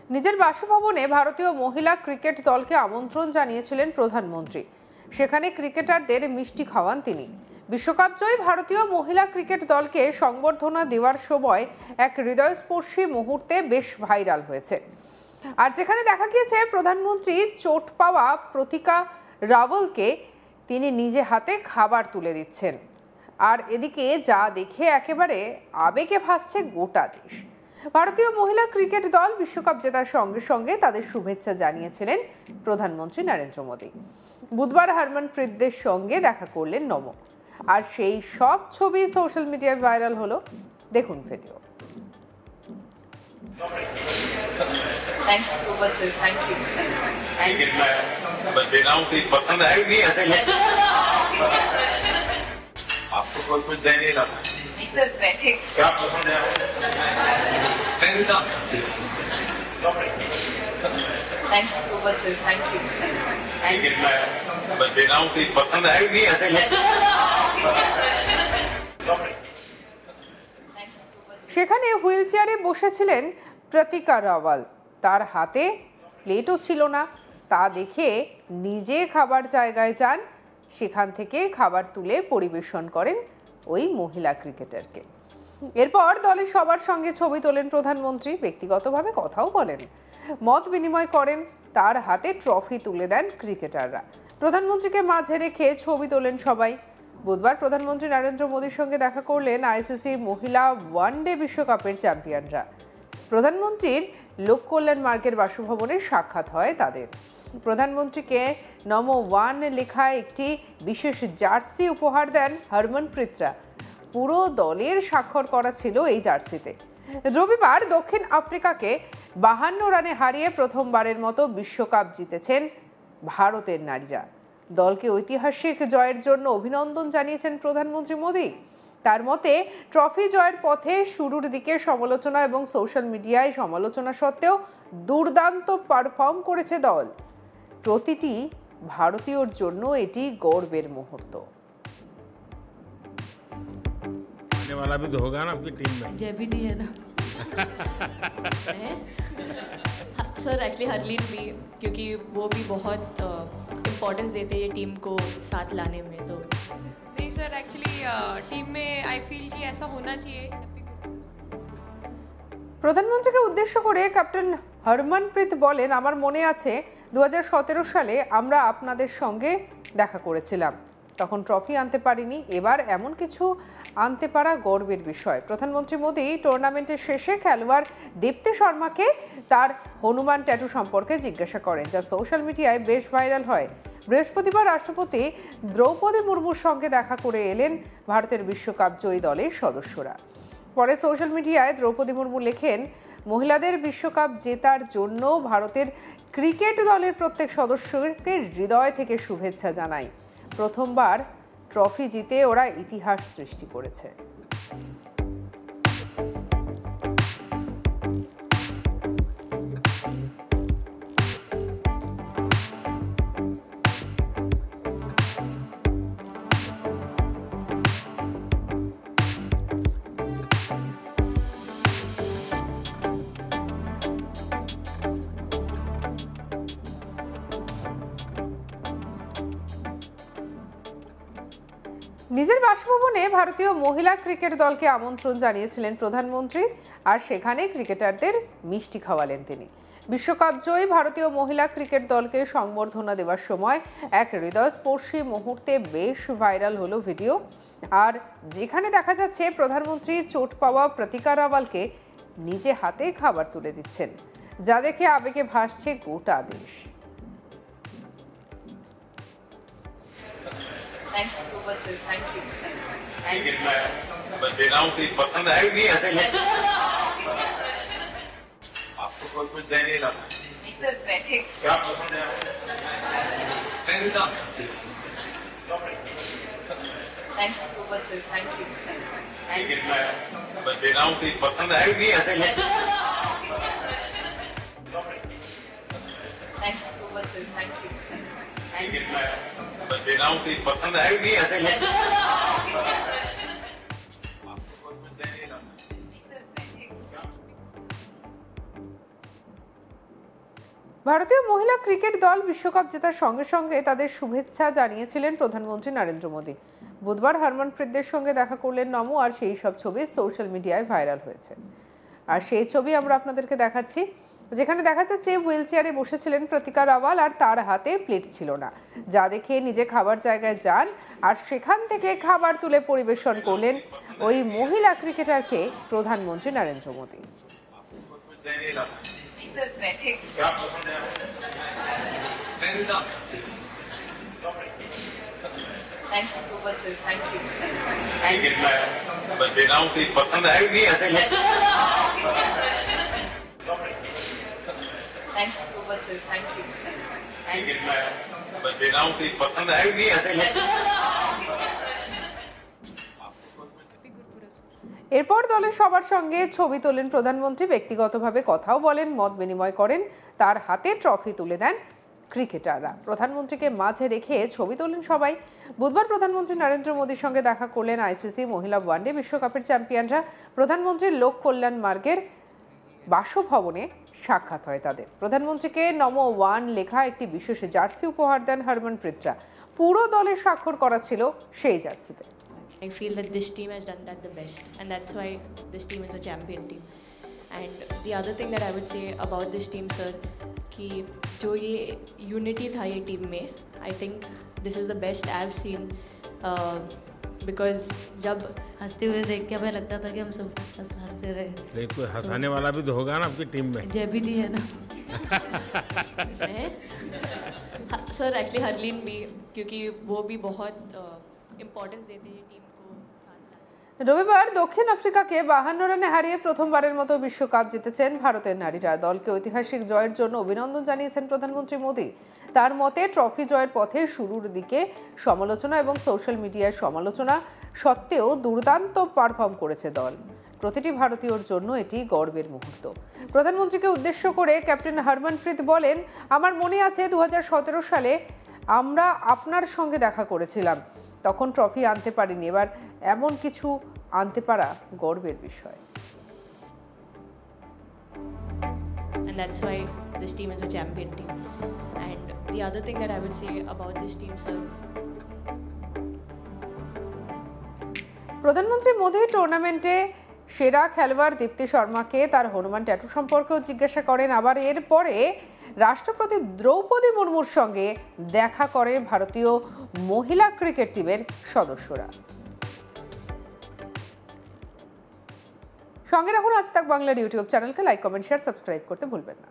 নিজের বাসভবনে ভারতীয় মহিলা ক্রিকেট দলকে আমন্ত্রণ জানিয়েছিলেন প্রধানমন্ত্রী। সেখানে ক্রিকেটারদের মিষ্টি খাওয়ান তিনি। বিশ্বকাপ জয়ী ভারতীয় মহিলা ক্রিকেট দলকে সংবর্ধনা দেওয়ার সময় এক হৃদয়স্পর্শী মুহূর্তে বেশ ভাইরাল হয়েছে। আর যেখানে দেখা গিয়েছে প্রধানমন্ত্রী চোট পাওয়া প্রতিকা রাওয়ালকে তিনি নিজে হাতে খাবার তুলে দিচ্ছেন। আর এদিকে যা দেখে একেবারে আবেগে ভাসছে গোটা দেশ। ভারতীয় মহিলা ক্রিকেট দল বিশ্বকাপ জেতার সঙ্গে সঙ্গে তাদের শুভেচ্ছা জানিয়েছিলেন প্রধানমন্ত্রী নরেন্দ্র মোদী। বুধবার হরমনপ্রীতদের সঙ্গে দেখা করলেন নম। আর সেই সব ছবি সোশ্যাল মিডিয়ায় ভাইরাল হলো। দেখুন ভিডিও। आपको कोई कुछ दे नहीं रहा सर, बैठे क्या पसंद है? Thank you so much sir, thank you. But देना तो पसंद है नहीं সেখানে হুইল চেয়ারে বসেছিলেন প্রতিকা রাওয়াল। তার হাতে প্লেটও ছিল না। তা দেখে নিজে খাবার জায়গায় যান, সেখান থেকে খাবার তুলে পরিবেশন করেন ওই মহিলা ক্রিকেটারকে। এরপর দলের সবার সঙ্গে ছবি তোলেন প্রধানমন্ত্রী, ব্যক্তিগতভাবে কথাও বলেন, মত বিনিময় করেন। তার হাতে ট্রফি তুলে দেন ক্রিকেটাররা। প্রধানমন্ত্রীকে মাঝে রেখে ছবি তোলেন সবাই। বুধবার প্রধানমন্ত্রী নরেন্দ্র মোদীর সঙ্গে দেখা করলেন আইসিসি মহিলা ওয়ানডে বিশ্বকাপের চ্যাম্পিয়নরা। প্রধানমন্ত্রীর লোক কল্যাণ মার্গের বাসভবনে সাক্ষাৎ হয় তাদের। প্রধানমন্ত্রীকে নমো ওয়ান লেখা একটি বিশেষ জার্সি উপহার দেন হরমনপ্রীতরা। পুরো দলের স্বাক্ষর করা ছিল এই জার্সিতে। রবিবার দক্ষিণ আফ্রিকাকে 52 রানে হারিয়ে প্রথমবারের মতো বিশ্বকাপ জিতেছেন ভারতের নারীরা। দলকে ঐতিহাসিক জয়ের জন্য অভিনন্দন জানিয়েছেন প্রধানমন্ত্রী মোদী। তার মতে ট্রফি জয়ের পথে শুরুর দিকে সমালোচনা এবং সোশ্যাল মিডিয়ায় সমালোচনা সত্ত্বেও দুর্দান্ত পারফর্ম করেছে দল। প্রতিটি ভারতীয়র জন্য এটি গর্বের মুহূর্ত। वाला भी तो होगा ना आपकी टीम में। जय भी दी है ना सर, एक्चुअली हरलीन भी, क्योंकि वो भी बहुत इम्पोर्टेंस देते हैं ये टीम को साथ लाने में। तो नहीं सर, एक्चुअली टीम में आई फील कि ऐसा होना चाहिए। প্রধানমন্ত্রীকে উদ্দেশ্য করে ক্যাপ্টেন হরমনপ্রীত বলেন, আমার মনে আছে 2017 সালে আমরা আপনাদের সঙ্গে দেখা করেছিলাম, তখন ট্রফি আনতে পারিনি। এবার এমন কিছু আনতে পারা গর্বের বিষয়। প্রধানমন্ত্রী মোদী টুর্নামেন্টের শেষে খেলোয়াড় দীপ্তি শর্মাকে তার হনুমান ট্যাটু সম্পর্কে জিজ্ঞাসা করেন, যা সোশ্যাল মিডিয়ায় বেশ ভাইরাল হয়। বৃহস্পতিবার রাষ্ট্রপতি দ্রৌপদী মুর্মুর সঙ্গে দেখা করে এলেন ভারতের বিশ্বকাপ জয়ী দলের সদস্যরা। পরে সোশ্যাল মিডিয়ায় দ্রৌপদী মুর্মু লেখেন, মহিলাদের বিশ্বকাপ জেতার জন্য ভারতের ক্রিকেট দলের প্রত্যেক সদস্যকে হৃদয় থেকে শুভেচ্ছা জানাই। প্রথমবার ট্রফি জিতে ওরা ইতিহাস সৃষ্টি করেছে। নিজের বাসভবনে ভারতীয় মহিলা ক্রিকেট দলকে আমন্ত্রণ জানিয়েছিলেন প্রধানমন্ত্রী। আর সেখানে ক্রিকেটারদের মিষ্টি খাওয়ালেন তিনি। বিশ্বকাপ জয়ী ভারতীয় মহিলা ক্রিকেট দলকে সংবর্ধনা দেওয়ার সময় এক হৃদয়স্পর্শী মুহূর্তে বেশ ভাইরাল হলো ভিডিও। আর যেখানে দেখা যাচ্ছে প্রধানমন্ত্রী চোট পাওয়া প্রতিকা রাওয়ালকে নিজে হাতে খাবার তুলে দিচ্ছেন, যা দেখে আবেগে ভাসছে গোটা দেশ। Thank you so much sir, thank you। But देना तो पसंद है नहीं आपको कोई कुछ दे नहीं रहा सर, बैठे क्या पसंद है? Thank you so much sir, thank you। But देना तो पसंद है नहीं Thank you so much sir, thank you। But देना तो पसंद है नहीं ভারতীয় মহিলা ক্রিকেট দল বিশ্বকাপ জেতার সঙ্গে সঙ্গে তাদের শুভেচ্ছা জানিয়েছিলেন প্রধানমন্ত্রী নরেন্দ্র মোদী। বুধবার হরমনপ্রীতদের সঙ্গে দেখা করলেন নমো, আর সেই সব ছবি সোশ্যাল মিডিয়ায় ভাইরাল হয়েছে। আর সেই ছবি আমরা আপনাদেরকে দেখাচ্ছি, যেখানে দেখা যাচ্ছে হুইল চেয়ারে বসেছিলেন প্রতিকা রাওয়াল, আর তার হাতে প্লেট ছিল না, যা দেখে নিজে খাবার জায়গায় যান আর সেখান থেকে খাবার তুলে পরিবেশন করলেন ওই মহিলা ক্রিকেটারকে প্রধানমন্ত্রী নরেন্দ্র মোদী। क्या पसंद है? Thank you so much, sir. Thank you. लेकिन मैं बिना उसे पसंद है भी नहीं ऐसे Thank you so much, sir. Thank you. लेकिन मैं बिना उसे पसंद है भी नहीं ऐसे এরপর দলের সবার সঙ্গে ছবি তোলেন প্রধানমন্ত্রী, ব্যক্তিগতভাবে কথাও বলেন, মত বিনিময় করেন, তার হাতে ট্রফি তুলে দেন ক্রিকেটাররা। প্রধানমন্ত্রীকে মাঝে রেখে ছবি তোলেন সবাই। বুধবার প্রধানমন্ত্রী নরেন্দ্র মোদীর সঙ্গে দেখা করলেন আইসিসি মহিলা ওয়ানডে বিশ্বকাপের চ্যাম্পিয়নরা। প্রধানমন্ত্রীর লোক কল্যাণ মার্গের বাসভবনে সাক্ষাৎ হয় তাদের। প্রধানমন্ত্রীকে নমো ওয়ান লেখা একটি বিশেষ জার্সি উপহার দেন হরমনপ্রীতরা। পুরো দলের স্বাক্ষর করা ছিল সেই জার্সিতে। I feel that this team has done that the best, and that's why this team is a champion team. And the other thing that I would say about this team, sir, कि जो ये unity था ये team में, I think this is the best I've seen, because जब हंसते हुए देख के हमें लगता था कि हम सब हंसते रहे। लेकिन कोई हंसाने वाला भी तो होगा ना आपकी टीम में। जय भी दी है ना। सर एक्चुअली हरलीन भी, क्योंकि वो भी बहुत इम्पोर्टेंस देते हैं टीम को साथ लाने। রবিবার দক্ষিণ আফ্রিকাকে 52 রানে হারিয়ে প্রথমবারের মতো বিশ্বকাপ জিতেছেন ভারতের নারীরা। দলকে ঐতিহাসিক জয়ের জন্য অভিনন্দন জানিয়েছেন প্রধানমন্ত্রী মোদী। তার মতে ট্রফি জয়ের পথে শুরুর দিকে সমালোচনা এবং সোশ্যাল মিডিয়ার সমালোচনা সত্ত্বেও দুর্দান্ত পারফর্ম করেছে দল। প্রতিটি ভারতীয়র জন্য এটি গর্বের মুহূর্ত। প্রধানমন্ত্রীকে উদ্দেশ্য করে ক্যাপ্টেন হরমনপ্রীত বলেন, আমার মনে আছে 2017 সালে আমরা আপনার সঙ্গে দেখা করেছিলাম, তখন ট্রফি আনতে পারিনি, এবার এমন কিছু আনতে পারা গর্বের বিষয়। And that's why this team is a champion team. And the other thing that I would say about this team, sir, প্রধানমন্ত্রী মোদী টুর্নামেন্টে সেরা খেলোয়াড় দীপ্তি শর্মাকে তার হনুমান ট্যাটু সম্পর্কেও জিজ্ঞাসা করেন। আবার এরপরে রাষ্ট্রপতি দ্রৌপদী মুর্মুর সঙ্গে দেখা করে ভারতীয় মহিলা ক্রিকেট টিমের সদস্যরা। সঙ্গে রাখুন আজ তাক বাংলার ইউটিউব চ্যানেলকে, লাইক, কমেন্ট, শেয়ার, সাবস্ক্রাইব করতে ভুলবেন না।